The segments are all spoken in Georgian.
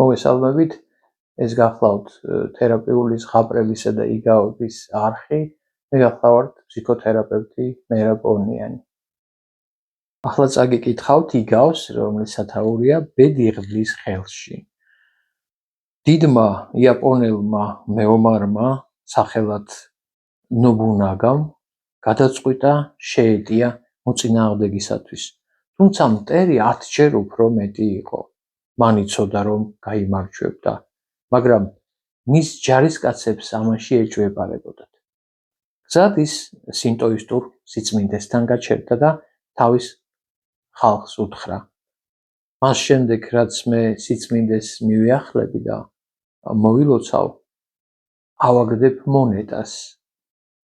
მოგესალმებით, ეს გახლავთ თერაპიული ზღაპრებისა და იგავების არხი. მე გახლავართ ფსიქოთერაპევტი მერაბ პონიანი. ახლა წაგიკითხავთ იგავს, რომლის სათაურია ბედიღბლის ხელში. დიდმა იაპონელმა მეომარმა სახელად ნობუნაგამ გადაწყვიტა შეეტია მოწინააღმდეგისათვის. თუმცა მტერი 10-ჯერ უფრო მეტი იყო. მან იცოდა, რომ გაიმარჯვებდა, მაგრამ მის ჯარისკაცებს ამაში ეჭვებარებოდათ. გზად ის სინტოისტურ სიწმინდესთან გაჩერდა და თავის ხალხს უთხრა: მას შემდეგ, რაც მე სიწმინდეს მივიახლები და მოვილოცავ, ავაგდებ მონეტას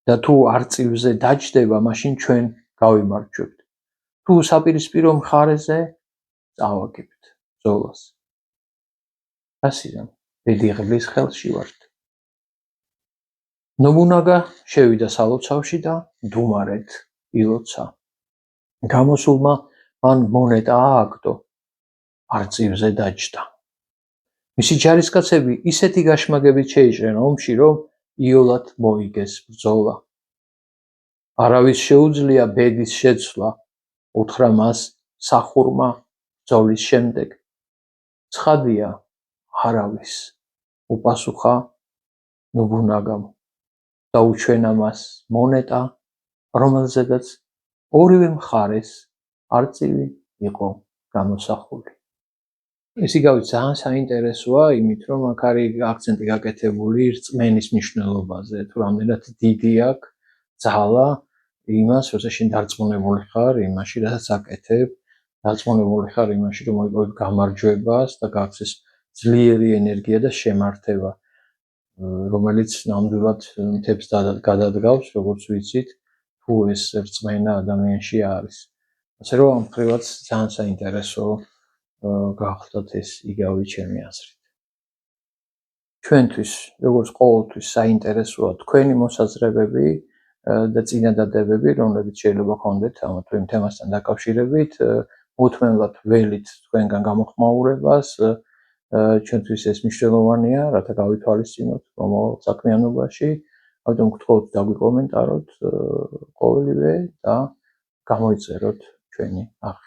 და თუ არწივზე დაჯდება, მაშინ ჩვენ გავიმარჯვებთ. თუ საპირისპირო მხარეზე წავაგებთ ბრძოლას. ასიდან ბედიღბლის ხელში ვართ. ნობუნაგა შევიდა სალოცავში და მდუმარედ ილოცა. გამოსულმა მან მონეტა ააგდო, არწივზე დაჯდა. მისი ჯარისკაცები ისეთი გაშმაგებით შეიჭრენ ომში, რომ იოლად მოიგეს ბრძოლა. არავის შეუძლია ბედის შეცვლა, უთხრა მას სახურმა ბრძოლის შემდეგ. ცხადია, არავის, უპასუხა ნობუნაგამ და უჩვენა მას მონეტა, რომელზედაც ორივე მხარეს არწივი იყო გამოსახული. ეს იგავი ძალიან საინტერესოა, იმით რომ აქ არის აქცენტი გაკეთებული რწმენის მნიშვნელობაზე, თუ რამდენად დიდი აქვს ძალა იმას, როცა შენ დარწმუნებული ხარ იმაში, რასაც აკეთებ, დარწმუნებული ხარ იმაში, რომ მოიპოვებ გამარჯვებას და გაქვს ეს ძლიერი ენერგია და შემართება, რომელიც ნამდვილად მთებს გადადგავს, როგორც ვიცით, თუ ეს რწმენა ადამიანში არის. ასე რომ ამ მხრივაც ძალიან საინტერესო გახლავთ ეს იგავი ჩემი აზრით. ჩვენთვის, როგორც ყოველთვის საინტერესოა თქვენი მოსაზრებები და წინადადებები, რომლებიც შეიძლება გქონდეთ ამ თუ იმ თემასთან დაკავშირებით, უთმენლად ველით თქვენგან გამოხმაურებას. ჩვენთვის ეს მნიშვნელოვანია, რათა გავითვალისწინოთ მომავალ საქმიანობაში. ამიტომ გთხოვთ დაგვიკომენტაროთ ყოველივე და გამოიწეროთ ჩვენი არხი.